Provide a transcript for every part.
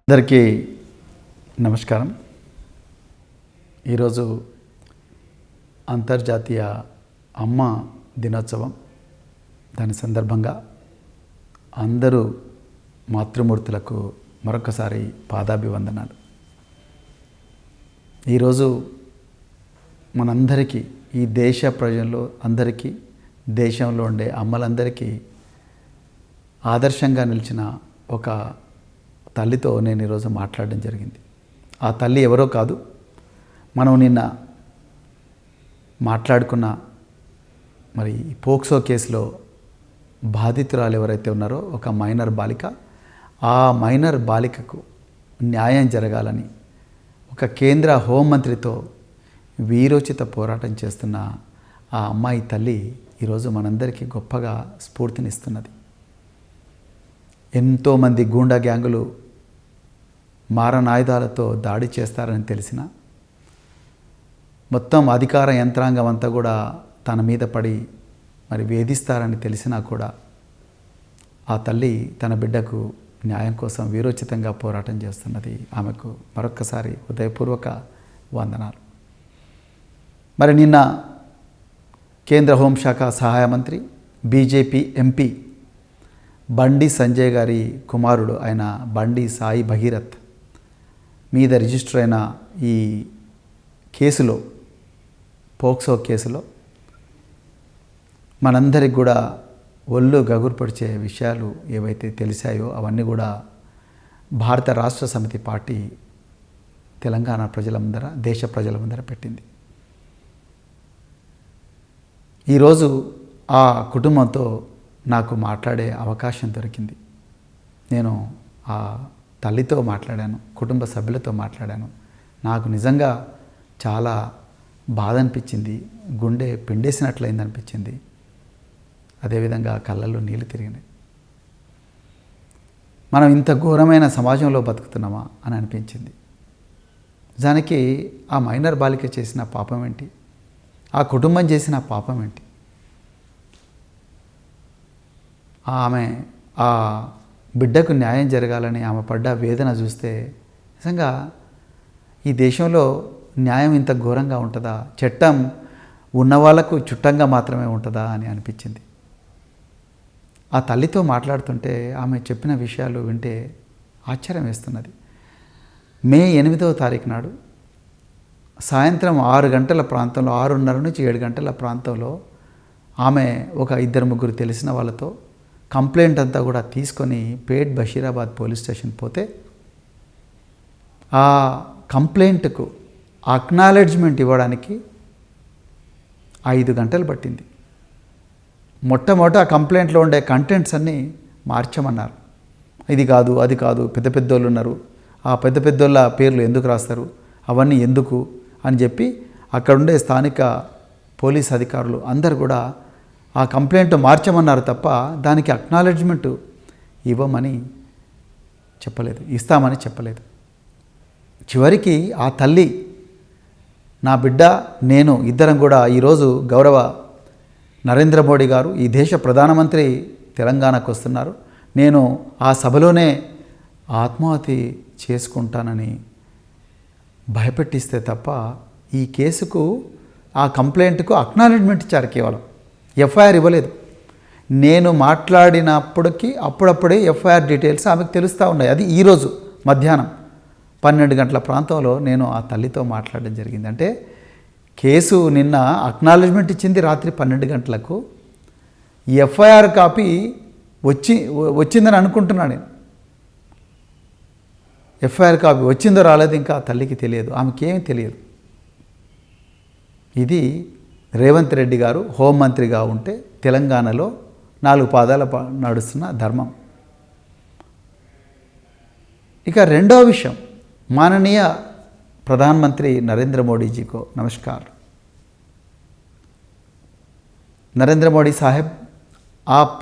అందరికీ నమస్కారం. ఈరోజు అంతర్జాతీయ అమ్మ దినోత్సవం. దాని సందర్భంగా అందరూ మాతృమూర్తులకు మరొకసారి పాదాభివందనాలు. ఈరోజు మనందరికీ, ఈ దేశ ప్రజల్లో అందరికీ, దేశంలో ఉండే అమ్మలందరికీ ఆదర్శంగా నిలిచిన ఒక తల్లితో నేను ఈరోజు మాట్లాడడం జరిగింది. ఆ తల్లి ఎవరో కాదు, మనం నిన్న మాట్లాడుకున్న మరి పోక్సో కేసులో బాధితురాలు ఎవరైతే ఉన్నారో ఒక మైనర్ బాలిక, ఆ మైనర్ బాలికకు న్యాయం జరగాలని ఒక కేంద్ర హోంమంత్రితో వీరోచిత పోరాటం చేస్తున్న ఆ అమ్మాయి తల్లి ఈరోజు మనందరికీ గొప్పగా స్ఫూర్తినిస్తున్నది. ఎంతోమంది గూండా గ్యాంగులు మారణాయుధాలతో దాడి చేస్తారని తెలిసిన, మొత్తం అధికార యంత్రాంగం అంతా కూడా తన మీద పడి మరి వేధిస్తారని తెలిసినా కూడా ఆ తల్లి తన బిడ్డకు న్యాయం కోసం వీరోచితంగా పోరాటం చేస్తున్నది. ఆమెకు మరొక్కసారి హృదయపూర్వక వందనాలు. మరి నిన్న కేంద్ర హోంశాఖ సహాయ మంత్రి, బీజేపీ ఎంపీ బండి సంజయ్ గారి కుమారుడు ఆయన బండి సాయి భగీరథ్ మీద రిజిస్టర్ అయిన ఈ కేసులో, పోక్సో కేసులో మనందరికి కూడా ఒళ్ళు గగుర్పరిచే విషయాలు ఏవైతే తెలిసాయో అవన్నీ కూడా భారత రాష్ట్ర సమితి పార్టీ తెలంగాణ ప్రజల ముందర, దేశ ప్రజల ముందర పెట్టింది. ఈరోజు ఆ కుటుంబంతో నాకు మాట్లాడే అవకాశం దొరికింది. నేను ఆ తల్లితో మాట్లాడాను, కుటుంబ సభ్యులతో మాట్లాడాను. నాకు నిజంగా చాలా బాధ అనిపించింది, గుండె పిండేసినట్లయింది అనిపించింది. అదేవిధంగా కళ్ళల్లో నీళ్ళు తిరిగినాయి. మనం ఇంత ఘోరమైన సమాజంలో బతుకుతున్నామా అని అనిపించింది. నిజానికి ఆ మైనర్ బాలిక చేసిన పాపం ఏంటి, ఆ కుటుంబం చేసిన పాపం ఏంటి? ఆమె ఆ బిడ్డకు న్యాయం జరగాలని ఆమె పడ్డ వేదన చూస్తే నిజంగా ఈ దేశంలో న్యాయం ఇంత ఘోరంగా ఉంటుందా, చట్టం ఉన్నవాళ్లకు చుట్టంగా మాత్రమే ఉంటుందా అని అనిపించింది. ఆ తల్లితో మాట్లాడుతుంటే ఆమె చెప్పిన విషయాలు వింటే ఆశ్చర్యం వేస్తున్నది. మే 8వ తారీఖు నాడు సాయంత్రం 6 గంటల ప్రాంతంలో, 6:30 నుంచి 7 గంటల ప్రాంతంలో ఆమె ఒక 2-3 తెలిసిన వాళ్ళతో కంప్లైంట్ అంతా కూడా తీసుకొని పేట్ బషీరాబాద్ పోలీస్ స్టేషన్ పోతే ఆ కంప్లైంట్కు అక్నాలెడ్జ్మెంట్ ఇవ్వడానికి 5 గంటలు పట్టింది. మొట్టమొదట ఆ కంప్లైంట్లో ఉండే కంటెంట్స్ అన్నీ మార్చమన్నారు. ఇది కాదు, అది కాదు, పెద్ద పెద్దోళ్ళు ఉన్నారు, ఆ పెద్ద పెద్దోళ్ళ పేర్లు ఎందుకు రాస్తారు, అవన్నీ ఎందుకు అని చెప్పి అక్కడుండే స్థానిక పోలీస్ అధికారులు అందరు కూడా ఆ కంప్లైంట్ మార్చమన్నారు తప్ప దానికి అక్నాలెడ్జ్మెంట్ ఇవ్వమని చెప్పలేదు, ఇస్తామని చెప్పలేదు. చివరికి ఆ తల్లి, నా బిడ్డ, నేను ఇద్దరం కూడా ఈరోజు గౌరవ నరేంద్ర మోడీ గారు, ఈ దేశ ప్రధానమంత్రి తెలంగాణకు వస్తున్నారు, నేను ఆ సభలోనే ఆత్మహత్య చేసుకుంటానని భయపెట్టిస్తే తప్ప ఈ కేసుకు, ఆ కంప్లైంట్కు అక్నాలెడ్జ్మెంట్ ఇచ్చారు, కేవలం ఎఫ్ఐఆర్ ఇవ్వలేదు. నేను మాట్లాడినప్పటికీ అప్పుడప్పుడే ఎఫ్ఐఆర్ డీటెయిల్స్ ఆమెకు తెలుస్తూ ఉన్నాయి. అది ఈరోజు మధ్యాహ్నం 12 గంటల ప్రాంతంలో నేను ఆ తల్లితో మాట్లాడడం జరిగింది. అంటే కేసు నిన్న అక్నాలెడ్జ్మెంట్ ఇచ్చింది రాత్రి 12 గంటలకు. ఎఫ్ఐఆర్ కాపీ వచ్చిందని అనుకుంటున్నాను నేను. ఎఫ్ఐఆర్ కాపీ వచ్చిందో రాలేదు ఇంకా తల్లికి తెలియదు, ఆమెకేమీ తెలియదు. ఇది రేవంత్ రెడ్డి గారు హోంమంత్రిగా ఉంటే తెలంగాణలో 4 పాదాల నడుస్తున్న ధర్మం. ఇక రెండవ విషయం, माननीय प्रधानमंत्री नरेंद्र मोदी जी को नमस्कार. नरेंद्र मोदी साहब, आप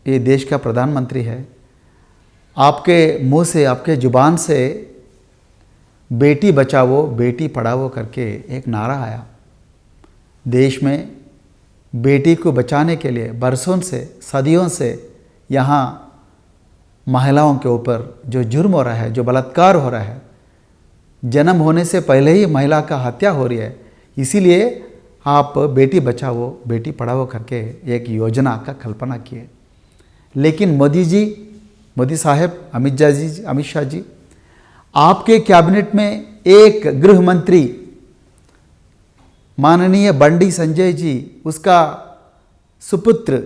ये देश का प्रधानमंत्री है, आपके मुंह से, आपके ज़ुबान से बेटी बचाओ बेटी पढ़ाओ करके एक नारा आया. देश में बेटी को बचाने के लिए बरसों से, सदियों से यहाँ महिलाओं के ऊपर जो जुर्म हो रहा है, जो बलात्कार हो रहा है, जन्म होने से पहले ही महिला का हत्या हो रही है, इसीलिए आप बेटी बचाओ बेटी पढ़ाओ करके एक योजना का कल्पना किए। लेकिन मोदी साहब, अमित शाह जी, आपके कैबिनेट में एक गृह मंत्री माननीय बंडी संजय जी, उसका सुपुत्र,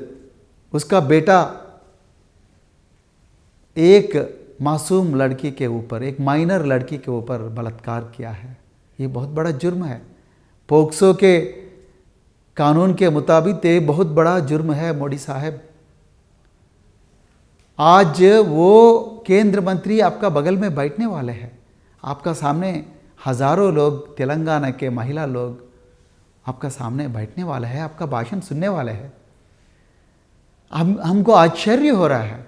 उसका बेटा एक मासूम लड़की के ऊपर, एक माइनर लड़की के ऊपर बलात्कार किया है। ये बहुत बड़ा जुर्म है। पोक्सो के कानून के मुताबिक ये बहुत बड़ा जुर्म है मोदी साहब। आज वो केंद्र मंत्री आपका बगल में बैठने वाले हैं, आपका सामने हजारों लोग, तेलंगाना के महिला लोग आपका सामने बैठने वाले हैं, आपका भाषण सुनने वाले हैं। हमको आश्चर्य हो रहा है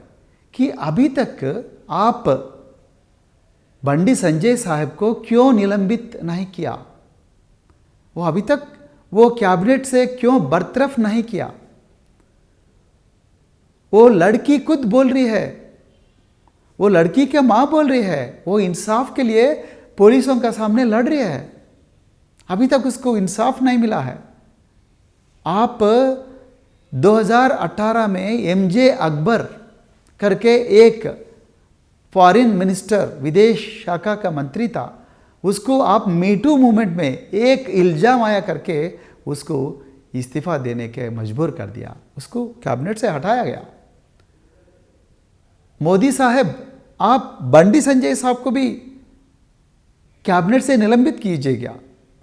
कि अभी तक आप बंडी संजय साहब को क्यों निलंबित नहीं किया, वो अभी तक वो कैबिनेट से क्यों बरतरफ नहीं किया। वो लड़की खुद बोल रही है, वो लड़की के माँ बोल रही है, वो इंसाफ के लिए पुलिसों का सामने लड़ रही है, अभी तक उसको इंसाफ नहीं मिला है। आप 2018 में एमजे अकबर करके एक फॉरेन मिनिस्टर, विदेश शाखा का मंत्री था, उसको आप मीटू मूवमेंट में एक इल्ज़ाम आया करके उसको इस्तीफा देने के मजबूर कर दिया, उसको कैबिनेट से हटाया गया। मोदी साहब, आप बंडी संजय साहब को भी कैबिनेट से निलंबित कीजिएगा।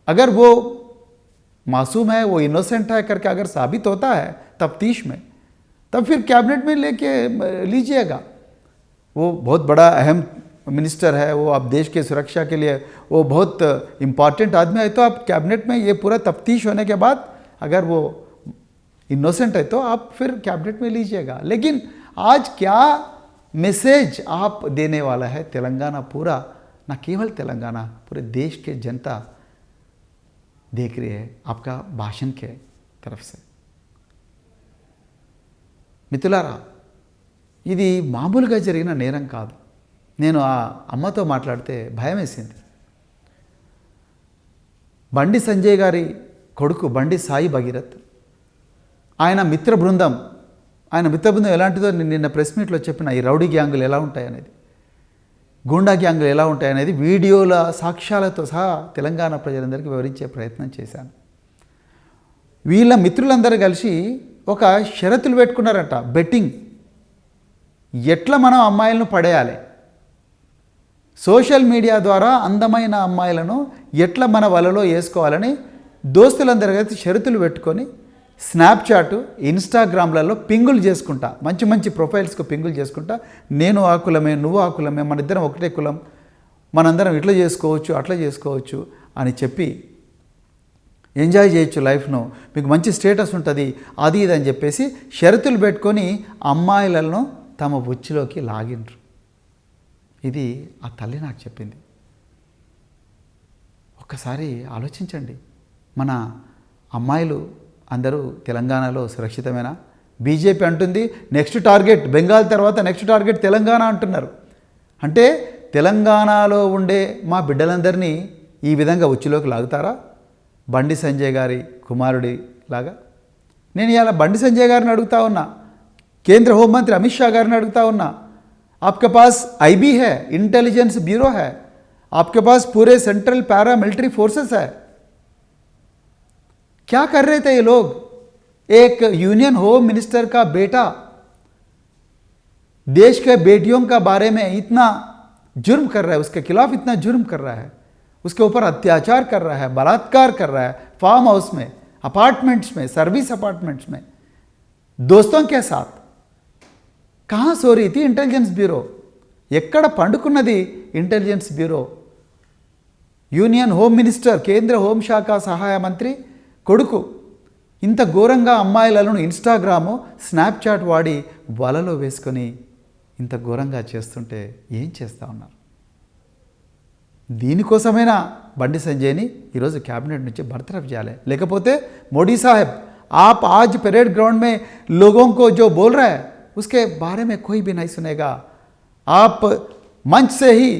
अगर वो मासूम है, वो इनोसेंट है करके अगर साबित होता है तफ्तीश में, तब फिर कैबिनेट में लेके लीजिएगा। वो बहुत बड़ा अहम मिनिस्टर है, वो आप देश के सुरक्षा के लिए वो बहुत इम्पॉर्टेंट आदमी है, तो आप कैबिनेट में ये पूरा तफ्तीश होने के बाद अगर वो इनोसेंट है तो आप फिर कैबिनेट में लीजिएगा। लेकिन आज क्या मैसेज आप देने वाला है तेलंगाना पूरा, ना केवल तेलंगाना, पूरे देश के जनता देख रही है आपका भाषण के तरफ से। మిత్రులారా, ఇది మామూలుగా జరిగిన నేరం కాదు. నేను ఆ అమ్మతో మాట్లాడితే భయం వేసింది. బండి సంజయ్ గారి కొడుకు బండి సాయి భగీరథ్, ఆయన మిత్ర బృందం ఎలాంటిదో నిన్న ప్రెస్ మీట్లో చెప్పిన, ఈ రౌడీ గ్యాంగులు ఎలా ఉంటాయనేది, గూండా గ్యాంగులు ఎలా ఉంటాయనేది వీడియోల సాక్ష్యాలతో సహా తెలంగాణ ప్రజలందరికీ వివరించే ప్రయత్నం చేశాను. వీళ్ళ మిత్రులందరూ కలిసి ఒక షరతులు పెట్టుకున్నారట, బెట్టింగ్, ఎట్లా మనం అమ్మాయిలను పడేయాలి, సోషల్ మీడియా ద్వారా అందమైన అమ్మాయిలను ఎట్లా మన వలలో వేసుకోవాలని దోస్తులందరూ కలిసి షరతులు పెట్టుకొని స్నాప్చాట్, ఇన్స్టాగ్రామ్లలో పింగులు చేసుకుంటా, మంచి మంచి ప్రొఫైల్స్కు పింగులు చేసుకుంటా, నేను ఆ కులమే, నువ్వు ఆ కులమే, మన ఇద్దరం ఒకటే కులం, మనందరం ఇట్లా చేసుకోవచ్చు అట్లా చేసుకోవచ్చు అని చెప్పి ఎంజాయ్ చేయొచ్చు లైఫ్ను, మీకు మంచి స్టేటస్ ఉంటుంది, అది ఇది అని చెప్పేసి షరతులు పెట్టుకొని అమ్మాయిలను తమ బుచ్చిలోకి లాగిండ్రు. ఇది ఆ తల్లి నాకు చెప్పింది. ఒక్కసారి ఆలోచించండి, మన అమ్మాయిలు అందరూ తెలంగాణలో సురక్షితమేనా? బీజేపీ అంటుంది నెక్స్ట్ టార్గెట్ బెంగాల్ తర్వాత నెక్స్ట్ టార్గెట్ తెలంగాణ అంటున్నారు. అంటే తెలంగాణలో ఉండే మా బిడ్డలందరినీ ఈ విధంగా ఉచ్చులోకి లాగుతారా? బండి సంజయ్ గారి కుమారుడి లాగా. నేను ఇలా బండి సంజయ్ గారిని అడుగుతా ఉన్నా, కేంద్ర హోంమంత్రి అమిత్ షా గారిని అడుగుతా ఉన్నా, आपके पास आईबी है, इंटेलिजेंस ब्यूरो है, आपके पास पूरे सेंट्रल पैरा मिलिट्री फोर्सेस है, क्या कर रहे थे ये लोग? एक यूनियन होम मिनिस्टर का बेटा देश के बेटियों का बारे में इतना जुर्म कर रहा है, उसके खिलाफ इतना जुर्म कर रहा है, उसके ऊपर अत्याचार कर रहा है, बलात्कार कर रहा है, फार्म हाउस में, अपार्टमेंट्स में, सर्विस अपार्टमेंट्स में, दोस्तों के साथ. कहाँ सो रही थी इंटेलिजेंस ब्यूरो? ఎక్కడ పండుకున్నది intelligence bureau? Union home minister, కేంద్ర హోంశాఖ సహాయ మంత్రి కొడుకు ఇంత ఘోరంగా అమ్మాయిలను ఇన్స్టాగ్రాము, స్నాప్చాట్ వాడి వలలో వేసుకొని ఇంత ఘోరంగా చేస్తుంటే ఏం చేస్తూ ఉన్నారు? దీనికోసమైనా బండి సంజయ్ని ఈరోజు క్యాబినెట్ నుంచి బర్తరఫ్ చేయాలి. లేకపోతే మోడీ సాహెబ్, आप आज परेड ग्राउंड में लोगों को जो बोल रहा है उसके बारे में कोई भी नहीं सुनेगा. आप मंच से ही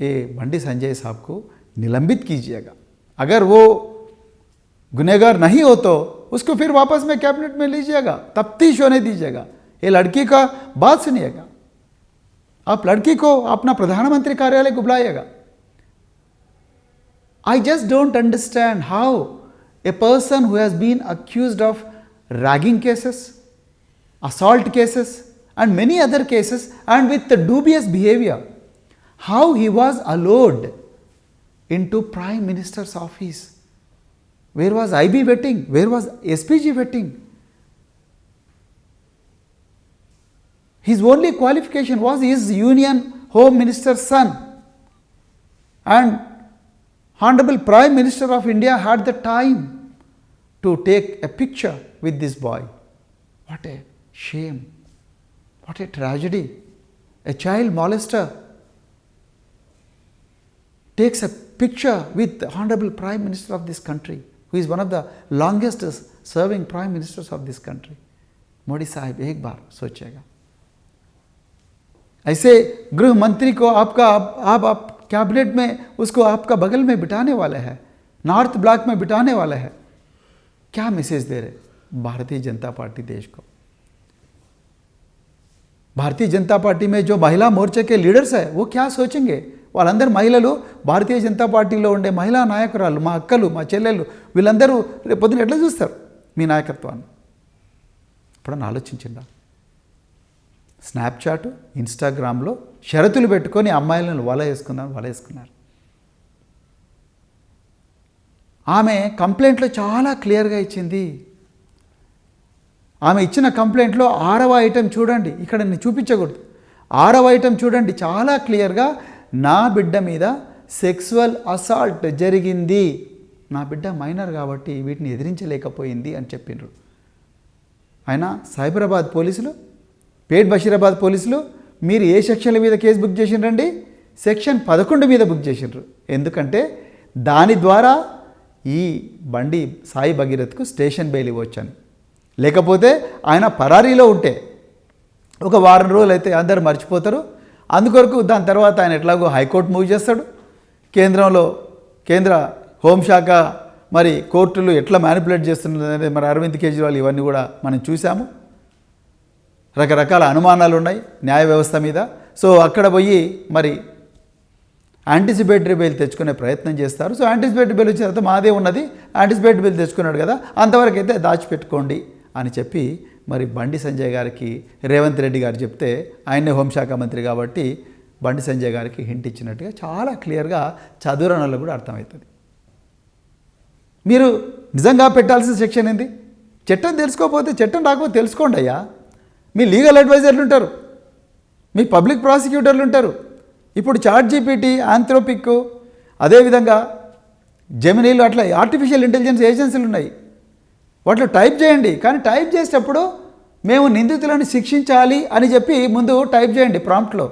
ये बंडी संजय साहब को निलंबित कीजिएगा। अगर वो गुनहगार नहीं हो तो उसको फिर वापस में कैबिनेट में लीजिएगा, तफ्तीश होने दीजिएगा। ये लड़की का बात सुनिएगा, आप लड़की को अपना प्रधानमंत्री कार्यालय को बुलाइएगा। I just don't understand how a person who has been accused of ragging cases, assault cases and many other cases and with the dubious behavior, how he was allowed into Prime Minister's office. Where was IB vetting? Where was SPG vetting? His only qualification was his Union Home Minister's son, and Honorable Prime Minister of India had the time to take a picture with this boy. What a shame, what a tragedy. A child molester takes a picture with the Honorable Prime Minister of this country, who is one of the longest serving Prime Ministers of this country. Modi साहब एक बार सोचिएगा। ऐसे गृह मंत्री को आप cabinet में उसको आपका बगल में बिठाने वाले हैं, नॉर्थ ब्लॉक में बिठाने वाले हैं, क्या मैसेज दे रहे भारतीय जनता पार्टी देश को? भारतीय जनता पार्टी में जो महिला मोर्चे के लीडर्स है वो क्या सोचेंगे? వాళ్ళందరూ మహిళలు, భారతీయ జనతా పార్టీలో ఉండే మహిళా నాయకురాలు, మా అక్కలు, మా చెల్లెళ్ళు, వీళ్ళందరూ రేపు పొద్దున ఎట్లా చూస్తారు మీ నాయకత్వాన్ని? ఇప్పుడు ఆలోచించిందా? స్నాప్చాట్, ఇన్స్టాగ్రామ్లో షరతులు పెట్టుకొని అమ్మాయిలను వల వేసుకున్నారు. ఆమె కంప్లైంట్లో చాలా క్లియర్గా ఇచ్చింది. ఆమె ఇచ్చిన కంప్లైంట్లో 6వ ఐటెం చూడండి, ఇక్కడ నేను చూపించకూడదు, 6వ ఐటెం చూడండి, చాలా క్లియర్గా నా బిడ్డ మీద సెక్సువల్ అసాల్ట్ జరిగింది, నా బిడ్డ మైనర్ కాబట్టి వీటిని ఎదిరించలేకపోయింది అని చెప్పిండ్రు. ఆయన సైబరాబాద్ పోలీసులు, పేట్ బషీరాబాద్ పోలీసులు మీరు ఏ సెక్షన్ల మీద కేసు బుక్ చేసిండ్రండి? సెక్షన్ 11 మీద బుక్ చేసిండ్రు. ఎందుకంటే దాని ద్వారా ఈ బండి సాయి భగీరథ్కు స్టేషన్ బెయిల్ ఇవ్వచ్చని. లేకపోతే ఆయన పరారీలో ఉంటే ఒక వారం రోజులు అయితే అందరూ మర్చిపోతారు. అందుకొరకు దాని తర్వాత ఆయన ఎట్లాగో హైకోర్టు మూవ్ చేస్తాడు. కేంద్ర హోంశాఖ మరి కోర్టులు ఎట్లా మ్యానిపులేట్ చేస్తున్నది మరి అరవింద్ కేజ్రీవాల్ ఇవన్నీ కూడా మనం చూసాము. రకరకాల అనుమానాలు ఉన్నాయి న్యాయ వ్యవస్థ మీద. సో అక్కడ పోయి మరి యాంటిసిపేటరీ బెయిల్ తెచ్చుకునే ప్రయత్నం చేస్తారు. సో యాంటిసిపేటరీ బెయిల్ వచ్చిన తర్వాత మాదే ఉన్నది, యాంటిసిపేటరీ బెయిల్ తెచ్చుకున్నాడు కదా, అంతవరకు అయితే దాచిపెట్టుకోండి అని చెప్పి మరి బండి సంజయ్ గారికి రేవంత్ రెడ్డి గారు చెప్తే, ఆయనే హోంశాఖ మంత్రి కాబట్టి బండి సంజయ్ గారికి హింట్ ఇచ్చినట్టుగా చాలా క్లియర్గా చదువురానోళ్ళకు కూడా అర్థమవుతుంది. మీరు నిజంగా పెట్టాల్సిన సెక్షన్ ఏంది? చట్టం తెలుసుకోకపోతే, చట్టం రాకపోతే తెలుసుకోండి అయ్యా. మీ లీగల్ అడ్వైజర్లు ఉంటారు, మీ పబ్లిక్ ప్రాసిక్యూటర్లు ఉంటారు. ఇప్పుడు ChatGPT, ఆంథ్రోపిక్, అదేవిధంగా జెమినీలు, అట్లా ఆర్టిఫిషియల్ ఇంటెలిజెన్స్ ఏజెన్సీలు ఉన్నాయి. వాటిలో టైప్ చేయండి. కానీ టైప్ చేసేటప్పుడు మేము నిందితులను శిక్షించాలి అని చెప్పి ముందు టైప్ చేయండి ప్రాంప్ట్లో.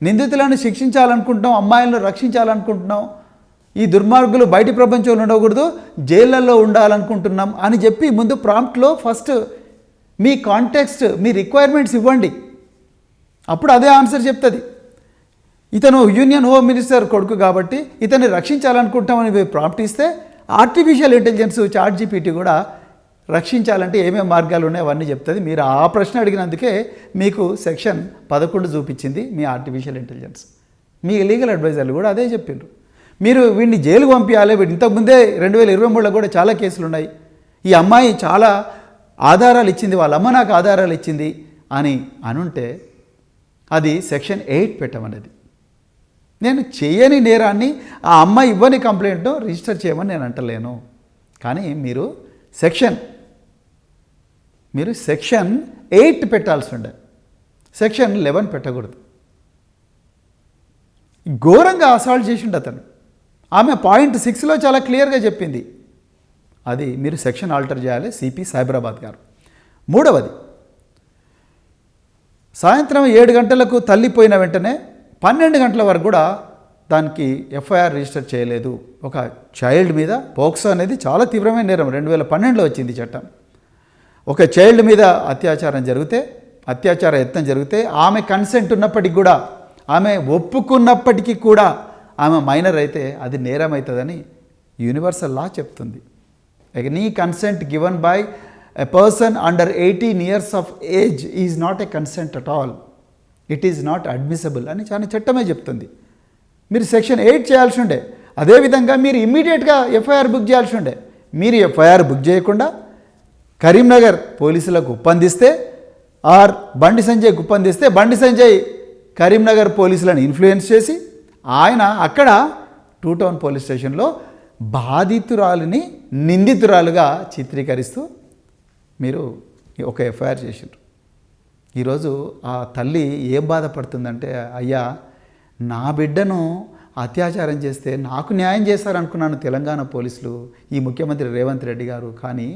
నిందితులను శిక్షించాలనుకుంటున్నాం, అమ్మాయిలను రక్షించాలనుకుంటున్నాం, ఈ దుర్మార్గులు బయటి ప్రపంచంలో ఉండకూడదు, జైళ్ళల్లో ఉండాలనుకుంటున్నాం అని చెప్పి ముందు ప్రాంప్ట్లో ఫస్ట్ మీ కాంటెక్స్ట్, మీ రిక్వైర్మెంట్స్ ఇవ్వండి. అప్పుడు అదే ఆన్సర్ చెప్తుంది. ఇతను యూనియన్ హోమ్ మినిస్టర్ కొడుకు కాబట్టి ఇతన్ని రక్షించాలనుకుంటామని ప్రాంప్ట్ ఇస్తే ఆర్టిఫిషియల్ ఇంటెలిజెన్స్ ChatGPT కూడా రక్షించాలంటే ఏమేమి మార్గాలు ఉన్నాయో అవన్నీ చెప్తుంది. మీరు ఆ ప్రశ్న అడిగినందుకే మీకు సెక్షన్ 11 చూపించింది మీ ఆర్టిఫిషియల్ ఇంటెలిజెన్స్. మీ లీగల్ అడ్వైజర్లు కూడా అదే చెప్పిండ్రు. మీరు వీడిని జైలుకు పంపించాలి. ఇంతకుముందే 2023లో కూడా చాలా కేసులు ఉన్నాయి. ఈ అమ్మాయి చాలా ఆధారాలు ఇచ్చింది, వాళ్ళ అమ్మ నాకు ఆధారాలు ఇచ్చింది అని అనుంటే అది సెక్షన్ 8 పెట్టమనేది. నేను చేయని నేరాన్ని ఆ అమ్మాయి ఇవ్వని కంప్లైంట్ను రిజిస్టర్ చేయమని నేను అంటలేను. కానీ మీరు సెక్షన్ 8 పెట్టాల్సి ఉండే, సెక్షన్ 11 పెట్టకూడదు. ఘోరంగా అసాల్ట్ చేసిండు అతను. ఆమె పాయింట్ 6లో చాలా క్లియర్గా చెప్పింది. అది మీరు సెక్షన్ ఆల్టర్ చేయాలి, సిపి సైబరాబాద్ గారు. 3వది, సాయంత్రం 7 గంటలకు తల్లిపోయిన వెంటనే 12 గంటల వరకు కూడా దానికి ఎఫ్ఐఆర్ రిజిస్టర్ చేయలేదు. ఒక చైల్డ్ మీద పోక్సో అనేది చాలా తీవ్రమైన నేరం, 2012లో వచ్చింది చట్టం. ఒక చైల్డ్ మీద అత్యాచారం జరిగితే అత్యాచార యత్నం జరిగితే ఆమె కన్సెంట్ ఉన్నప్పటికీ కూడా, ఆమె ఒప్పుకున్నప్పటికీ కూడా ఆమె మైనర్ అయితే అది నేరం అవుతుందని యూనివర్సల్ లా చెప్తుంది. Any consent given by a person under 18 years of age is not a consent at all, it is not admissible అని చాలా చట్టమే చెప్తుంది. మీరు సెక్షన్ 8 చేయాల్సి ఉండే. అదేవిధంగా మీరు ఇమ్మీడియట్గా ఎఫ్ఐఆర్ బుక్ చేయాల్సి ఉండే. మీరు ఎఫ్ఐఆర్ బుక్ చేయకుండా కరీంనగర్ పోలీసులకు ఒప్పందిస్తే, ఆర్ బండి సంజయ్ ఒప్పందిస్తే, బండి సంజయ్ కరీంనగర్ పోలీసులను ఇన్ఫ్లుయెన్స్ చేసి ఆయన అక్కడ 2 Town పోలీస్ స్టేషన్లో బాధితురాలిని నిందితురాలుగా చిత్రీకరిస్తూ మీరు ఒక ఎఫ్ఐఆర్ చేసిండ్రు. ఈరోజు ఆ తల్లి ఏం బాధపడుతుందంటే, అయ్యా నా బిడ్డను అత్యాచారం చేస్తే నాకు న్యాయం చేస్తారనుకున్నాను తెలంగాణ పోలీసులు, ఈ ముఖ్యమంత్రి రేవంత్ రెడ్డి గారు, కానీ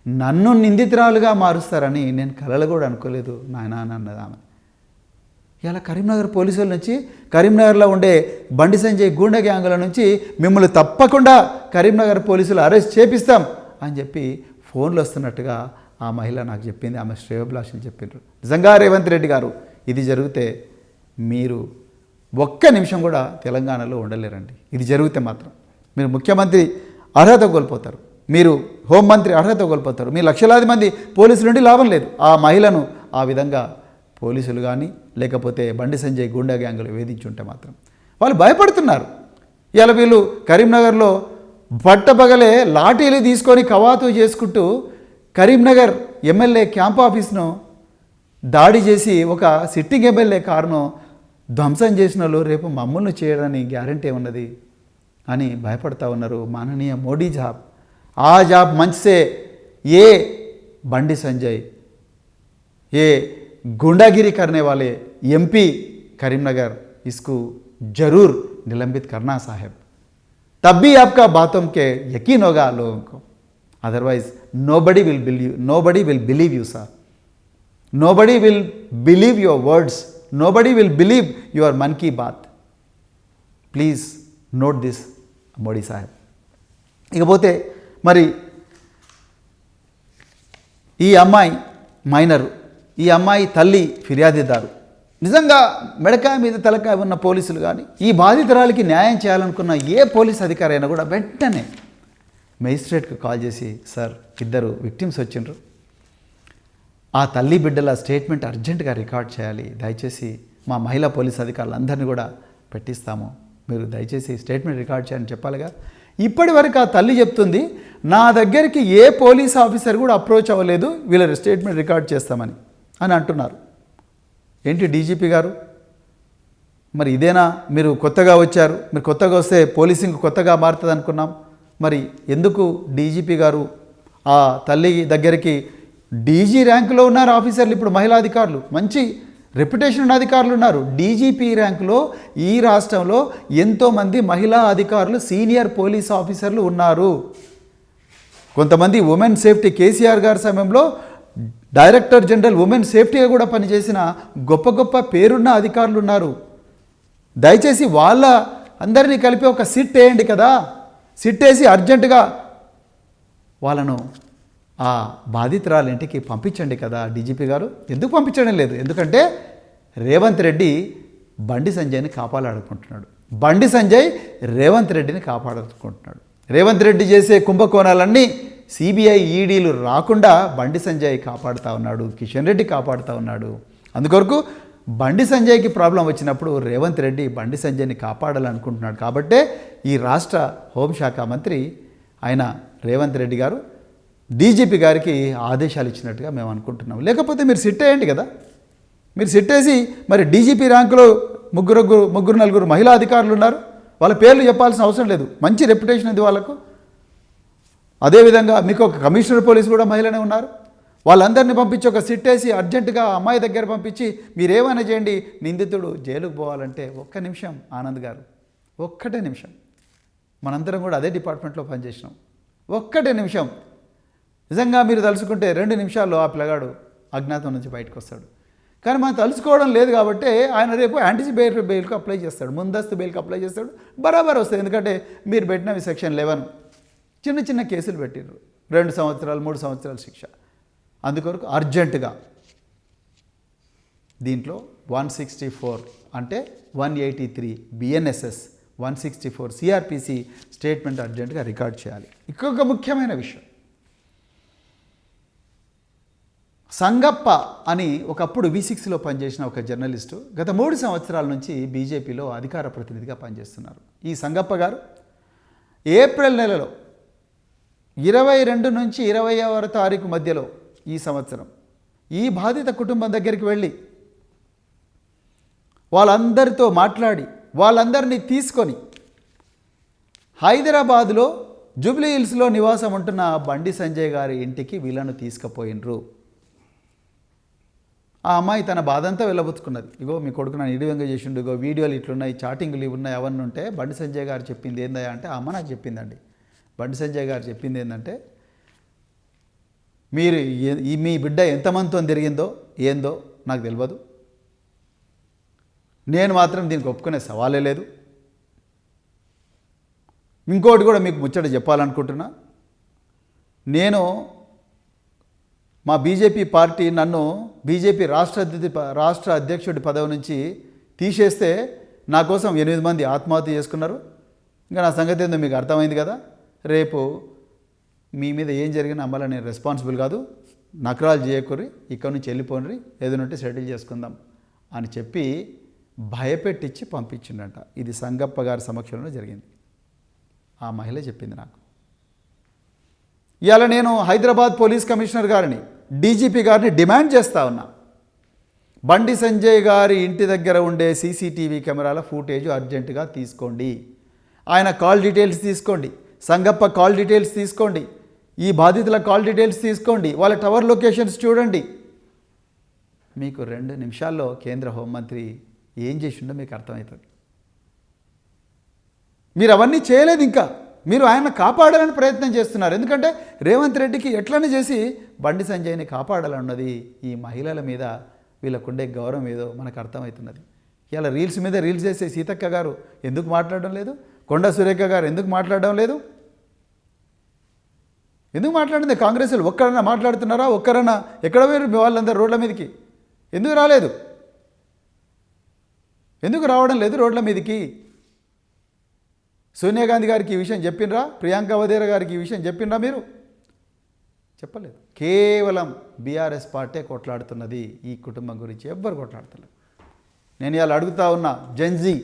నన్ను నిందితురాలుగా మారుస్తారని నేను కలలు కూడా అనుకోలేదు నాయన అన్నది ఆమె. ఇలా కరీంనగర్ పోలీసుల నుంచి, కరీంనగర్లో ఉండే బండి సంజయ్ గూండా గ్యాంగుల నుంచి మిమ్మల్ని తప్పకుండా కరీంనగర్ పోలీసులు అరెస్ట్ చేపిస్తాం అని చెప్పి ఫోన్లు వస్తున్నట్టుగా ఆ మహిళ నాకు చెప్పింది. ఆమె శ్రేయోభిలాషులు చెప్పిండ్రు. నిజంగా రేవంత్ రెడ్డి గారు ఇది జరిగితే మీరు ఒక్క నిమిషం కూడా తెలంగాణలో ఉండలేరండి. ఇది జరిగితే మాత్రం మీరు ముఖ్యమంత్రి అర్హత కోల్పోతారు, మీరు హోంమంత్రి అర్హత కోల్పోతారు, మీ లక్షలాది మంది పోలీసుల నుండి లాభం లేదు. ఆ మహిళను ఆ విధంగా పోలీసులు కానీ లేకపోతే బండి సంజయ్ గూండా గ్యాంగులు వేధించుంటే మాత్రం వాళ్ళు భయపడుతున్నారు. ఇలా వీళ్ళు కరీంనగర్లో పట్టపగలే లాఠీలు తీసుకొని కవాతు చేసుకుంటూ కరీంనగర్ ఎమ్మెల్యే క్యాంప్ ఆఫీస్ను దాడి చేసి ఒక సిట్టింగ్ ఎమ్మెల్యే కారును ధ్వంసం చేసిన వాళ్ళు రేపు మమ్మల్ని చేయడానికి గ్యారంటీ ఉన్నది అని భయపడతా ఉన్నారు. మాననీయ మోడీ జాబ్ ఆ జాబ్ మంచిసే ఏ బండి సంజయ్ ఏ गुंडागिरी करने वाले एमपी करीमनगर इसको जरूर निलंबित करना साहब, तब भी आपका बातों के यकीन होगा लोगों को, otherwise nobody will believe you sir, nobody will believe your words, nobody will believe your मन की बात, please note this Modi Saheb. ఇకపోతే మరి ఈ అమ్మాయి మైనరు, ఈ అమ్మాయి తల్లి ఫిర్యాదుదారు. నిజంగా మెడకాయ మీద తలకాయ ఉన్న పోలీసులు కానీ ఈ బాధితురాలికి న్యాయం చేయాలనుకున్న ఏ పోలీస్ అధికారి అయినా కూడా వెంటనే మెజిస్ట్రేట్కి కాల్ చేసి, సార్ 2 విక్టిమ్స్ వచ్చిండ్రు, ఆ తల్లి బిడ్డల స్టేట్మెంట్ అర్జెంటుగా రికార్డ్ చేయాలి, దయచేసి మా మహిళా పోలీస్ అధికారులందరినీ కూడా పెట్టిస్తాము, మీరు దయచేసి స్టేట్మెంట్ రికార్డ్ చేయాలని చెప్పాలిగా. ఇప్పటి వరకు ఆ తల్లి చెప్తుంది, నా దగ్గరికి ఏ పోలీస్ ఆఫీసర్ కూడా అప్రోచ్ అవ్వలేదు వీళ్ళ స్టేట్మెంట్ రికార్డ్ చేస్తామని అని అంటున్నారు. ఏంటి డీజీపీ గారు, మరి ఇదేనా మీరు కొత్తగా వచ్చారు, మీరు కొత్తగా వస్తే పోలీసింగ్ కొత్తగా మారుతుంది అనుకున్నాం, మరి ఎందుకు డీజీపీ గారు ఆ తల్లి దగ్గరికి, డీజీ ర్యాంకులో ఉన్నారు ఆఫీసర్లు, ఇప్పుడు మహిళా అధికారులు మంచి రెప్యుటేషన్ ఉన్న అధికారులు ఉన్నారు. డీజీపీ ర్యాంకులో ఈ రాష్ట్రంలో ఎంతోమంది మహిళా అధికారులు సీనియర్ పోలీస్ ఆఫీసర్లు ఉన్నారు. కొంతమంది ఉమెన్ సేఫ్టీ, కేసీఆర్ గారి సమయంలో డైరెక్టర్ జనరల్ ఉమెన్ సేఫ్టీగా కూడా పనిచేసిన గొప్ప గొప్ప పేరున్న అధికారులు ఉన్నారు. దయచేసి వాళ్ళ అందరినీ కలిపి ఒక సిట్ వేయండి కదా, సిట్ వేసి అర్జెంటుగా వాళ్ళను ఆ బాధితురాలు ఇంటికి పంపించండి కదా డీజీపీ గారు. ఎందుకు పంపించడం లేదు, ఎందుకంటే రేవంత్ రెడ్డి బండి సంజయ్ని కాపాడాలనుకుంటున్నాడు, బండి సంజయ్ రేవంత్ రెడ్డిని కాపాడాలనుకుంటున్నాడు. రేవంత్ రెడ్డి చేసే కుంభకోణాలన్నీ సిబిఐ ఈడీలు రాకుండా బండి సంజయ్ కాపాడుతూ ఉన్నాడు, కిషన్ రెడ్డి కాపాడుతూ ఉన్నాడు. అందుకొరకు బండి సంజయ్కి ప్రాబ్లం వచ్చినప్పుడు రేవంత్ రెడ్డి బండి సంజయ్ని కాపాడాలనుకుంటున్నాడు. కాబట్టే ఈ రాష్ట్ర హోంశాఖ మంత్రి ఆయన రేవంత్ రెడ్డి గారు డీజీపీ గారికి ఆదేశాలు ఇచ్చినట్టుగా మేము అనుకుంటున్నాం. లేకపోతే మీరు సిట్ వేయండి కదా, మీరు సిట్ వేసి మరి డీజీపీ ర్యాంకులో ముగ్గురు నలుగురు మహిళా అధికారులు ఉన్నారు, వాళ్ళ పేర్లు చెప్పాల్సిన అవసరం లేదు, మంచి రెప్యుటేషన్ ఉంది వాళ్ళకు. అదేవిధంగా మీకు ఒక కమిషనర్ పోలీసు కూడా మహిళనే ఉన్నారు, వాళ్ళందరినీ పంపించి ఒక సిట్ వేసి అర్జెంటుగా అమ్మాయి దగ్గర పంపించి మీరేమైనా చేయండి, నిందితుడు జైలుకు పోవాలంటే ఒక్క నిమిషం ఆనంద్ గారు, ఒక్కటే నిమిషం. మనందరం కూడా అదే డిపార్ట్మెంట్లో పనిచేసినాం, ఒక్కటే నిమిషం. నిజంగా మీరు తలుచుకుంటే 2 నిమిషాల్లో ఆ పిల్లగాడు అజ్ఞాతం నుంచి బయటకు వస్తాడు. కానీ మనం తలుచుకోవడం లేదు కాబట్టి ఆయన రేపు యాంటిసిపేటరీ బెయిల్కి అప్లై చేస్తాడు, ముందస్తు బెయిల్కి అప్లై చేస్తాడు, బరాబర్ వస్తుంది. ఎందుకంటే మీరు పెట్టినవి సెక్షన్ 11 చిన్న చిన్న కేసులు పెట్టిర్రు, 2 సంవత్సరాలు 3 సంవత్సరాల శిక్ష. అందుకొరకు అర్జెంటుగా దీంట్లో 164 అంటే 183 బిఎన్ఎస్ఎస్, 164 సిఆర్పిసి స్టేట్మెంట్ అర్జెంటుగా రికార్డ్ చేయాలి. ఇంకొక ముఖ్యమైన విషయం, సంగప్ప అని ఒకప్పుడు V6లో పనిచేసిన ఒక జర్నలిస్టు గత 3 సంవత్సరాల నుంచి బీజేపీలో అధికార ప్రతినిధిగా పనిచేస్తున్నారు. ఈ సంగప్ప గారు ఏప్రిల్ నెలలో 22 నుంచి 20వ తారీఖు మధ్యలో ఈ సంవత్సరం ఈ బాధిత కుటుంబం దగ్గరికి వెళ్ళి వాళ్ళందరితో మాట్లాడి వాళ్ళందరినీ తీసుకొని హైదరాబాదులో జూబ్లీ హిల్స్లో నివాసం ఉంటున్న బండి సంజయ్ గారి ఇంటికి వీళ్ళను తీసుకుపోయినరు. ఆ అమ్మాయి తన బాధంతా వెళ్ళబుచ్చుకున్నది. ఇగో మీ కొడుకు నన్ను ఇడివంగా చేసిండు, ఇగో వీడియోలు ఇట్లున్నాయి, చాటింగ్లు ఇవి ఉన్నాయి, అవన్నీ ఉంటే బండి సంజయ్ గారు చెప్పింది ఏందా అంటే ఆ అమ్మ నాకు చెప్పిందండి. బండి సంజయ్ గారు చెప్పింది ఏంటంటే, మీరు మీ బిడ్డ ఎంతమందితో తిరిగిందో ఏందో నాకు తెలియదు, నేను మాత్రం దీనికి ఒప్పుకునే సవాలే లేదు. ఇంకోటి కూడా మీకు ముచ్చట చెప్పాలనుకుంటున్నా, నేను మా బీజేపీ పార్టీ నన్ను బీజేపీ రాష్ట్ర అధ్యక్షుడి పదవి నుంచి తీసేస్తే నా కోసం 8 మంది ఆత్మహత్య చేసుకున్నారు. ఇంకా నా సంగతి ఏందో మీకు అర్థమైంది కదా. రేపు మీ మీద ఏం జరిగినా అమ్మలా నేను రెస్పాన్సిబుల్ కాదు, నకరాలు చేయకూరి, ఇక్కడి నుంచి వెళ్ళిపోండి, ఏదైనా సెటిల్ చేసుకుందాం అని చెప్పి భయపెట్టించి పంపించిండంట. ఇది సంగప్ప గారి సమక్షంలో జరిగింది. ఆ మహిళ చెప్పింది నాకు. ఇవాళ నేను హైదరాబాద్ పోలీస్ కమిషనర్ గారిని, డీజీపీ గారిని డిమాండ్ చేస్తూ ఉన్నా, బండి సంజయ్ గారి ఇంటి దగ్గర ఉండే సీసీటీవీ కెమెరాల ఫుటేజ్ అర్జెంటుగా తీసుకోండి. ఆయన కాల్ డీటెయిల్స్ తీసుకోండి, సంగప్ప కాల్ డీటెయిల్స్ తీసుకోండి, ఈ బాధితుల కాల్ డీటెయిల్స్ తీసుకోండి, వాళ్ళ టవర్ లొకేషన్స్ చూడండి. మీకు 2 నిమిషాల్లో కేంద్ర హోంమంత్రి ఏం చేసిండో మీకు అర్థమవుతుంది. మీరు అవన్నీ చేయలేదు, ఇంకా మీరు ఆయన కాపాడాలని ప్రయత్నం చేస్తున్నారు. ఎందుకంటే రేవంత్ రెడ్డికి ఎట్లనే చేసి బండి సంజయ్ని కాపాడాలన్నది ఈ మహిళల మీద వీళ్ళకుండే గౌరవం ఏదో మనకు అర్థమవుతున్నది. ఇలా రీల్స్ మీద రీల్స్ చేసే సీతక్క గారు ఎందుకు మాట్లాడడం లేదు, కొండా సురేఖ గారు ఎందుకు మాట్లాడడం లేదు, ఎందుకు మాట్లాడింది? కాంగ్రెస్లు ఒక్కరన్నా మాట్లాడుతున్నారా? ఒక్కరన్నా ఎక్కడ పోయారు వాళ్ళందరూ రోడ్ల మీదకి? ఎందుకు రాలేదు? ఎందుకు రావడం లేదు రోడ్ల మీదకి? సోనియా గాంధీ గారికి ఈ విషయం చెప్పినరా? ప్రియాంక వధేరా గారికి ఈ విషయం చెప్పినరా? మీరు చెప్పలేదు. కేవలం బీఆర్ఎస్ పార్టీ కొట్లాడుతున్నది ఈ కుటుంబం గురించి, ఎవ్వరు కొట్లాడుతున్నారు. నేను ఇలా అడుగుతా ఉన్నా, జెన్జీ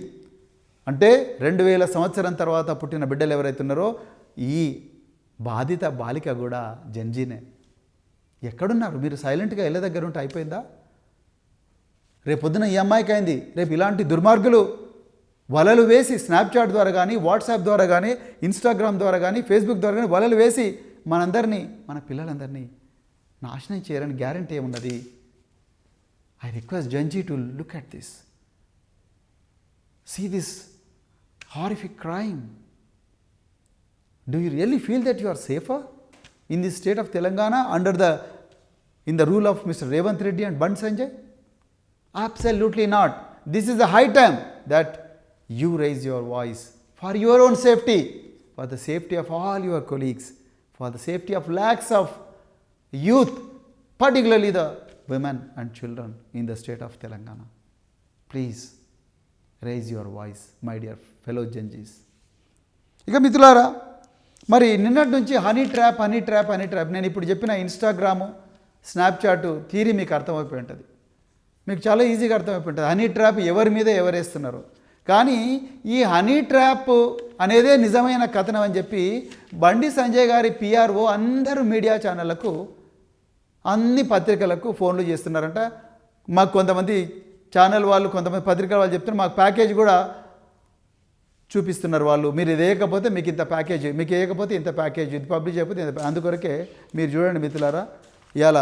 అంటే 2000 సంవత్సరం తర్వాత పుట్టిన బిడ్డలు ఎవరైతున్నారో ఈ బాధిత బాలిక కూడా జెన్జీనే. ఎక్కడున్నారు మీరు? సైలెంట్గా ఇళ్ళ దగ్గర ఉంటే అయిపోయిందా? రేపు పొద్దున ఈ అమ్మాయికి అయింది, రేపు ఇలాంటి దుర్మార్గులు వలలు వేసి స్నాప్చాట్ ద్వారా కానీ, వాట్సాప్ ద్వారా కానీ, ఇన్స్టాగ్రామ్ ద్వారా కానీ, ఫేస్బుక్ ద్వారా కానీ వలలు వేసి మనందరినీ, మన పిల్లలందరినీ నాశనం చేయరని గ్యారంటీ ఏమున్నది? ఐ రిక్వెస్ట్ జంజీ to look at this, see this horrific crime. Do you really feel that you are safer in the state of Telangana in the rule of Mr. Revanth Reddy and Bandi Sanjay? Absolutely not. This is the high time that you raise your voice for your own safety, for the safety of all your colleagues, for the safety of lakhs of youth, particularly the women and children in the state of Telangana. Please raise your voice, my dear fellow Janjis. ఇక మిత్రులారా, మరి నిన్నటి నుంచి honey trap నేను ఇప్పుడు చెప్పిన Instagram, Snapchat theory మీకు అర్థమైపోయి ఉంటుంది. మీకు చాలా ఈజీగా అర్థమైపోయి ఉంటుంది హనీ ట్రాప్ ఎవరి మీద ఎవరేస్తున్నారు. కానీ ఈ హనీ ట్రాప్ అనేదే నిజమైన కథనం అని చెప్పి బండి సంజయ్ గారి పిఆర్ఓ అందరూ మీడియా ఛానళ్లకు, అన్ని పత్రికలకు ఫోన్లు చేస్తున్నారంట. మాకు కొంతమంది ఛానల్ వాళ్ళు, కొంతమంది పత్రికల వాళ్ళు చెప్తున్నారు, మాకు ప్యాకేజ్ కూడా చూపిస్తున్నారు వాళ్ళు. మీరు ఇది వేయకపోతే మీకు ఇంత ప్యాకేజ్, మీకు వేయకపోతే ఇంత ప్యాకేజ్, ఇది పబ్లిష్ అయిపోతే ఇంత. అందుకొరకే మీరు చూడండి మిత్రులారా, ఇవాళ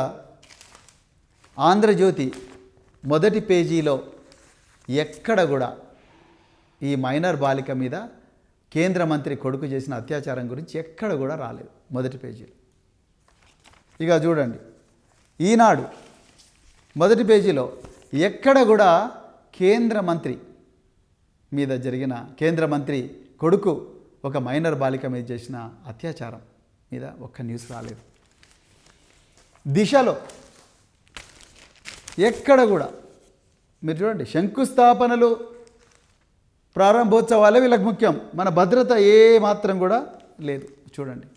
ఆంధ్రజ్యోతి మొదటి పేజీలో ఎక్కడ కూడా ఈ మైనర్ బాలిక మీద కేంద్ర మంత్రి కొడుకు చేసిన అత్యాచారం గురించి ఎక్కడ కూడా రాలేదు మొదటి పేజీలో. ఇక చూడండి, ఈనాడు మొదటి పేజీలో ఎక్కడ కూడా కేంద్ర మంత్రి మీద జరిగిన, కేంద్ర మంత్రి కొడుకు ఒక మైనర్ బాలిక మీద చేసిన అత్యాచారం మీద ఒక్క న్యూస్ రాలేదు. దిశలో ఎక్కడ కూడా మీరు చూడండి, శంకుస్థాపనలు ప్రారంభోత్సవాలే వీళ్ళకి ముఖ్యం, మన భద్రత ఏ మాత్రం కూడా లేదు. చూడండి,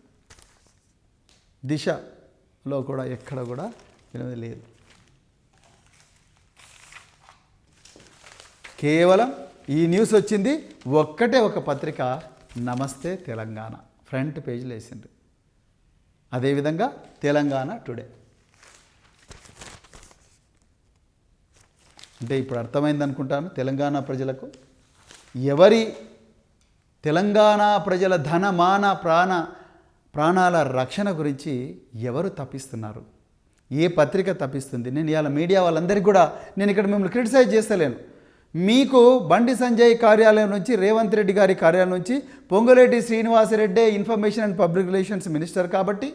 దిశలో కూడా ఎక్కడ కూడా లేదు. కేవలం ఈ న్యూస్ వచ్చింది ఒక్కటే ఒక పత్రిక, నమస్తే తెలంగాణ ఫ్రంట్ పేజీలో వేసిండ్రు. అదేవిధంగా తెలంగాణ టుడే. అంటే ఇప్పుడు అర్థమైంది అనుకుంటాను తెలంగాణ ప్రజలకు, ఎవరి తెలంగాణ ప్రజల ధన మాన ప్రాణాల రక్షణ గురించి ఎవరు తప్పిస్తున్నారు, ఏ పత్రిక తప్పిస్తుంది. నేను ఇవాళ మీడియా వాళ్ళందరికీ కూడా నేను ఇక్కడ మిమ్మల్ని క్రిటిసైజ్ చేస్తలేను. మీకు బండి సంజయ్ కార్యాలయం నుంచి, రేవంత్ రెడ్డి గారి కార్యాలయం నుంచి Ponguleti Srinivasreddy information and public relations minister కాబట్టి,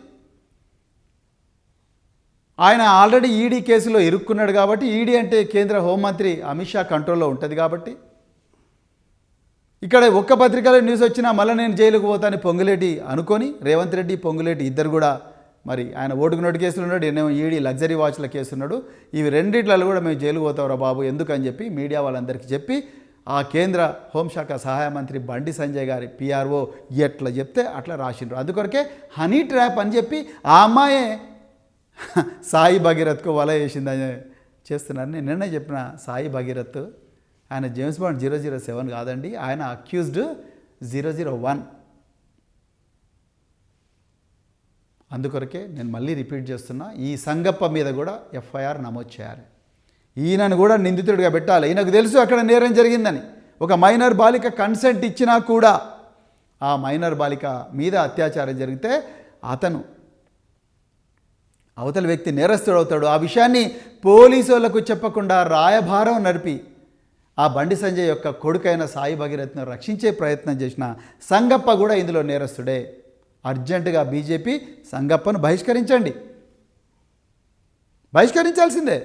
ఆయన ఆల్రెడీ ఈడీ కేసులో ఇరుక్కున్నాడు కాబట్టి, ఈడీ అంటే కేంద్ర హోంమంత్రి అమిత్ షా కంట్రోల్లో ఉంటుంది కాబట్టి, ఇక్కడ ఒక్క పత్రికలో న్యూస్ వచ్చినా మళ్ళీ నేను జైలుకు పోతాను పొంగులేటి అనుకొని, రేవంత్ రెడ్డి పొంగులేటి ఇద్దరు కూడా మరి ఆయన ఓటుకు నోటు కేసులు ఉన్నాడు, ఎన్నో ఈడీ లగ్జరీ వాచ్ల కేసు ఉన్నాడు. ఇవి రెండిట్లలో కూడా మేము జైలుకు పోతావురా బాబు ఎందుకని చెప్పి మీడియా వాళ్ళందరికీ చెప్పి, ఆ కేంద్ర హోంశాఖ సహాయ మంత్రి బండి సంజయ్ గారి పిఆర్ఓ ఎట్లా చెప్తే అట్లా రాసిండ్రు. అందుకొరకే హనీ ట్రాప్ అని చెప్పి ఆ అమ్మాయే సాయి భగీరథ్కు వల వేసిందని చేస్తున్నారు. నేను నిన్నే చెప్పిన, సాయి భగీరథ్ ఆయన జేమ్స్ బాండ్ 007 కాదండి, ఆయన అక్యూజ్డ్ 001. అందుకొరకే నేను మళ్ళీ రిపీట్ చేస్తున్నా, ఈ సంగప్ప మీద కూడా ఎఫ్ఐఆర్ నమోదు చేయాలి. ఈయనను కూడా నిందితుడిగా పెట్టాలి. ఈయనకు తెలుసు అక్కడ నేరం జరిగిందని. ఒక మైనర్ బాలిక కన్సెంట్ ఇచ్చినా కూడా ఆ మైనర్ బాలిక మీద అత్యాచారం జరిగితే అతను అవతల వ్యక్తి నేరస్తుడు అవుతాడు. ఆ విషయాన్ని పోలీసు వాళ్ళకు చెప్పకుండా రాయభారం నడిపి ఆ బండి సంజయ్ యొక్క కొడుకైన సాయి భగీరథ్ను రక్షించే ప్రయత్నం చేసిన సంగప్ప కూడా ఇందులో నేరస్తుడే. అర్జెంటుగా బీజేపీ సంగప్పను బహిష్కరించండి, బహిష్కరించాల్సిందే.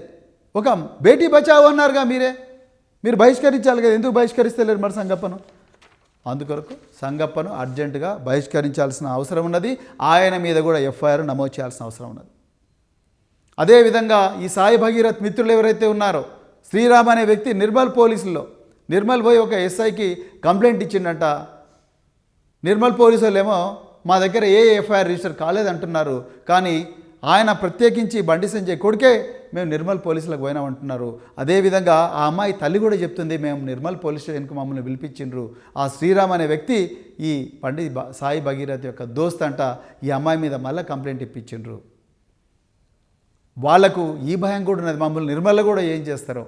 ఒక బేటీ బచావో అన్నారుగా మీరు బహిష్కరించాలి కదా, ఎందుకు బహిష్కరిస్తలేరు మరి సంగప్పను? అందుకొరకు సంగప్పను అర్జెంటుగా బహిష్కరించాల్సిన అవసరం ఉన్నది. ఆయన మీద కూడా ఎఫ్ఐఆర్ నమోదు చేయాల్సిన అవసరం ఉన్నది. అదేవిధంగా ఈ సాయి భగీరథ్ మిత్రులు ఎవరైతే ఉన్నారో, శ్రీరామ్ అనే వ్యక్తి నిర్మల్ పోలీసుల్లో, నిర్మల్ పోయి ఒక ఎస్ఐకి కంప్లైంట్ ఇచ్చిండంట. నిర్మల్ పోలీసు వాళ్ళేమో మా దగ్గర ఏ ఎఫ్ఐఆర్ రిజిస్టర్ కాలేదంటున్నారు, కానీ ఆయన ప్రత్యేకించి బండి సంజయ్ కొడుకే మేము నిర్మల్ పోలీసులకు పోయినామంటున్నారు. అదేవిధంగా ఆ అమ్మాయి తల్లి కూడా చెప్తుంది, మేము నిర్మల్ పోలీస్ స్టేషన్కి మమ్మల్ని పిలిపించిండ్రు. ఆ శ్రీరామ్ అనే వ్యక్తి ఈ బండి సాయి భగీరథ్ యొక్క దోస్త్ అంట. ఈ అమ్మాయి మీద మళ్ళీ కంప్లైంట్ ఇప్పించిండ్రు. వాళ్లకు ఈ భయం కూడా ఉన్నది, మమ్మల్ని నిర్మల్లో కూడా ఏం చేస్తారో,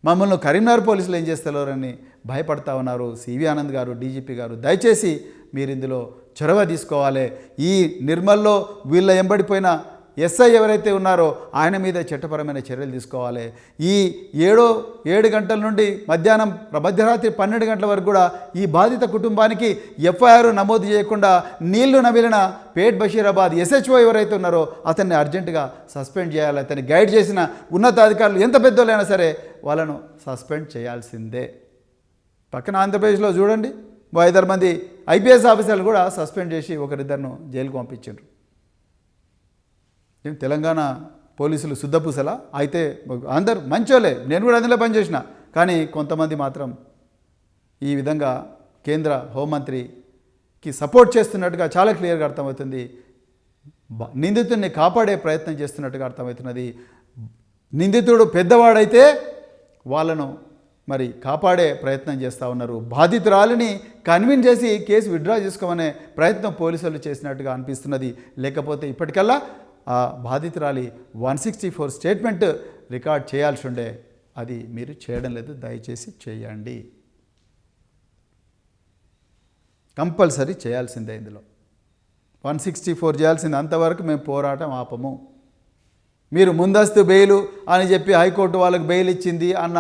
మమ్మల్ని కరీంనగర్ పోలీసులు ఏం చేస్తారో అని భయపడతా ఉన్నారు. సివి ఆనంద్ గారు, డీజీపీ గారు, దయచేసి మీరు ఇందులో చొరవ తీసుకోవాలి. ఈ నిర్మల్లో వీళ్ళ ఎంబడిపోయిన ఎస్ఐ ఎవరైతే ఉన్నారో ఆయన మీద చట్టపరమైన చర్యలు తీసుకోవాలి. ఈ 7 గంటల నుండి మధ్యరాత్రి 12 గంటల వరకు కూడా ఈ బాధిత కుటుంబానికి ఎఫ్ఐఆర్ నమోదు చేయకుండా నీళ్లు నమిలిన పేట్ బషీరాబాద్ ఎస్హెచ్ఓ ఎవరైతే ఉన్నారో అతన్ని అర్జెంటుగా సస్పెండ్ చేయాలి. అతన్ని గైడ్ చేసిన ఉన్నతాధికారులు ఎంత పెద్దోళ్ళైనా సరే వాళ్ళను సస్పెండ్ చేయాల్సిందే. పక్కన ఆంధ్రప్రదేశ్లో చూడండి, 5 మంది ఐపీఎస్ ఆఫీసర్లు కూడా సస్పెండ్ చేసి ఒకరిద్దరిను జైలుకు పంపించారు. తెలంగాణ పోలీసులు శుద్ధపూసలా? అయితే అందరు మంచోలే, నేను కూడా అందులో పనిచేసిన, కానీ కొంతమంది మాత్రం ఈ విధంగా కేంద్ర హోంమంత్రికి సపోర్ట్ చేస్తున్నట్టుగా చాలా క్లియర్గా అర్థమవుతుంది. నిందితుడిని కాపాడే ప్రయత్నం చేస్తున్నట్టుగా అర్థమవుతున్నది. నిందితుడు పెద్దవాడైతే వాళ్ళను మరి కాపాడే ప్రయత్నం చేస్తూ ఉన్నారు. బాధితురాలిని కన్విన్స్ చేసి కేసు విత్డ్రా చేసుకోమనే ప్రయత్నం పోలీసులు చేసినట్టుగా అనిపిస్తున్నది. లేకపోతే ఇప్పటికల్లా ఆ బాధితురాలి 164 స్టేట్మెంట్ రికార్డ్ చేయాల్సి ఉండే, అది మీరు చేయడం లేదు. దయచేసి చేయండి, కంపల్సరీ చేయాల్సిందే. ఇందులో 164 చేయాల్సింది. అంతవరకు మేము పోరాటం ఆపము. మీరు ముందస్తు బెయిలు అని చెప్పి హైకోర్టు వాళ్ళకి బెయిల్ ఇచ్చింది అన్న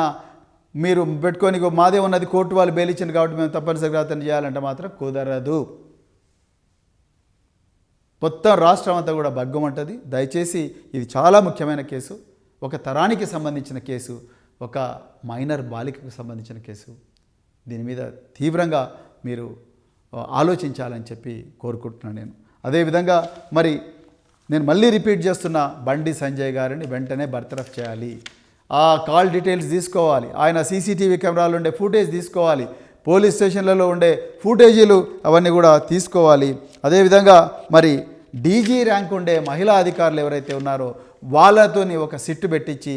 మీరు పెట్టుకొని మాదే ఉన్నది, కోర్టు వాళ్ళు బెయిల్ ఇచ్చింది కాబట్టి మేము తప్పనిసరిగా అతను చేయాలంటే మాత్రం కుదరదు. మొత్తం రాష్ట్రం అంతా కూడా బగ్గమంటుంది. దయచేసి ఇది చాలా ముఖ్యమైన కేసు, ఒక తరానికి సంబంధించిన కేసు, ఒక మైనర్ బాలికకు సంబంధించిన కేసు. దీని మీద తీవ్రంగా మీరు ఆలోచించాలని చెప్పి కోరుకుంటున్నాను నేను. అదేవిధంగా మరి నేను మళ్ళీ రిపీట్ చేస్తున్న, బండి సంజయ్ గారిని వెంటనే బర్తరఫ్ చేయాలి. ఆ కాల్ డీటెయిల్స్ తీసుకోవాలి, ఆయన సీసీటీవీ కెమెరాలు ఉండే ఫుటేజ్ తీసుకోవాలి, పోలీస్ స్టేషన్లలో ఉండే ఫుటేజీలు అవన్నీ కూడా తీసుకోవాలి. అదేవిధంగా మరి డీజీ ర్యాంక్ ఉండే మహిళా అధికారులు ఎవరైతే ఉన్నారో వాళ్ళతోని ఒక సిట్టు పెట్టించి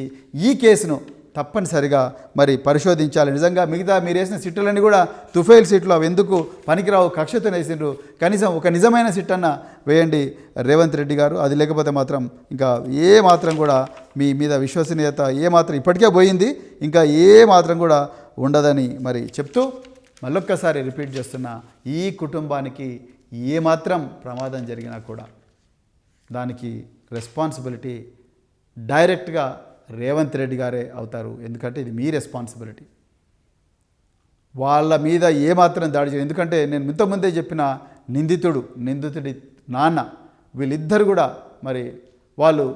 ఈ కేసును తప్పనిసరిగా మరి పరిశోధించాలి. నిజంగా మిగతా మీరు వేసిన సిట్టులన్నీ కూడా తుఫైల్ సిట్లు, అవి ఎందుకు పనికిరావు, కక్షతో వేసిండ్రు. కనీసం ఒక నిజమైన సిట్ అన్న వేయండి రేవంత్ రెడ్డి గారు. అది లేకపోతే మాత్రం ఇంకా ఏ మాత్రం కూడా మీ మీద విశ్వసనీయత ఏ మాత్రం ఇప్పటికే పోయింది, ఇంకా ఏ మాత్రం కూడా ఉండదని మరి చెప్తూ మళ్ళొక్కసారి రిపీట్ చేస్తున్నా, ఈ కుటుంబానికి ఏ మాత్రం ప్రమాదం జరిగినా కూడా దానికి రెస్పాన్సిబిలిటీ డైరెక్ట్గా రేవంత్ రెడ్డి గారే అవుతారు. ఎందుకంటే ఇది మీ రెస్పాన్సిబిలిటీ. వాళ్ళ మీద ఏమాత్రం దాడి చేయదు. ఎందుకంటే నేను ఇంతకుముందే చెప్పిన నిందితుడి నాన్న వీళ్ళిద్దరు కూడా మరి వాళ్ళు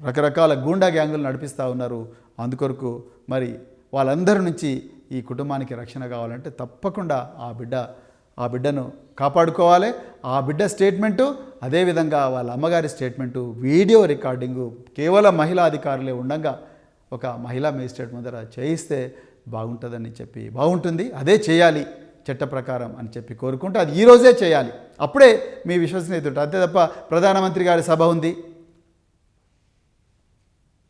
రకరకాల గూండా గ్యాంగులు నడిపిస్తూ ఉన్నారు. అందుకొరకు మరి వాళ్ళందరి నుంచి ఈ కుటుంబానికి రక్షణ కావాలంటే తప్పకుండా ఆ బిడ్డను కాపాడుకోవాలి. ఆ బిడ్డ స్టేట్మెంటు, అదేవిధంగా వాళ్ళ అమ్మగారి స్టేట్మెంటు, వీడియో రికార్డింగు కేవలం మహిళా అధికారులే ఉండగా ఒక మహిళా మేజిస్ట్రేట్ ముందర చేయిస్తే బాగుంటుంది, అదే చేయాలి చట్ట ప్రకారం అని చెప్పి కోరుకుంటూ అది ఈరోజే చేయాలి. అప్పుడే మీ విశ్వసనీయత. అంతే తప్ప ప్రధానమంత్రి గారి సభ ఉంది,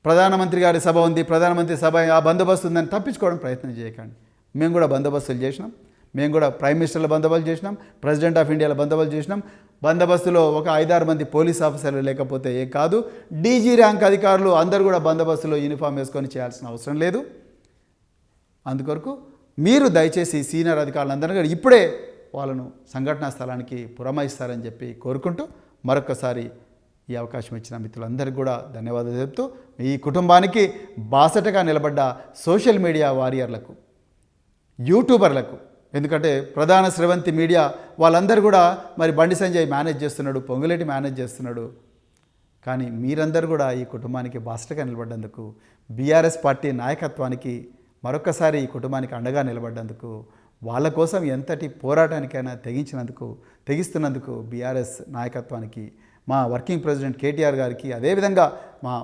ప్రధానమంత్రి సభ ఆ బందోబస్తు ఉందని తప్పించుకోవడం ప్రయత్నం చేయకండి. మేము కూడా బందోబస్తులు చేసినాం, మేము కూడా ప్రైమ్ మినిస్టర్ల బందోబస్తు చేసినాం, ప్రెసిడెంట్ ఆఫ్ ఇండియాల బందోబస్తు చేసినాం. బందోబస్తులో ఒక 5-6 మంది పోలీస్ ఆఫీసర్లు లేకపోతే ఏ కాదు, డీజీ ర్యాంక్ అధికారులు అందరూ కూడా బందోబస్తులో యూనిఫామ్ వేసుకొని చేయాల్సిన అవసరం లేదు. అందుకొరకు మీరు దయచేసి సీనియర్ అధికారులందరూ కూడా ఇప్పుడే వాళ్ళను సంఘటనా స్థలానికి పురమాయిస్తారని చెప్పి కోరుకుంటూ మరొకసారి ఈ అవకాశం ఇచ్చిన మిత్రులందరికీ కూడా ధన్యవాదాలు చెప్తూ, ఈ కుటుంబానికి బాసటగా నిలబడ్డ సోషల్ మీడియా వారియర్లకు, యూట్యూబర్లకు, ఎందుకంటే ప్రధాన స్రవంతి మీడియా వాళ్ళందరూ కూడా మరి బండి సంజయ్ మేనేజ్ చేస్తున్నాడు, పొంగులేటి మేనేజ్ చేస్తున్నాడు. కానీ మీరందరూ కూడా ఈ కుటుంబానికి బాసటగా నిలబడ్డందుకు, బీఆర్ఎస్ పార్టీ నాయకత్వానికి మరొకసారి ఈ కుటుంబానికి అండగా నిలబడ్డందుకు, వాళ్ళ కోసం ఎంతటి పోరాటానికైనా తెగిస్తున్నందుకు బీఆర్ఎస్ నాయకత్వానికి, మా వర్కింగ్ ప్రెసిడెంట్ కేటీఆర్ గారికి, అదేవిధంగా మా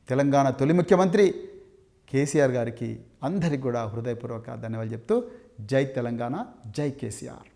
తెలంగాణ తొలి ముఖ్యమంత్రి కేసీఆర్ గారికి అందరికీ కూడా హృదయపూర్వక ధన్యవాదాలు చెప్తూ, జై తెలంగాణ, జై కేసీఆర్.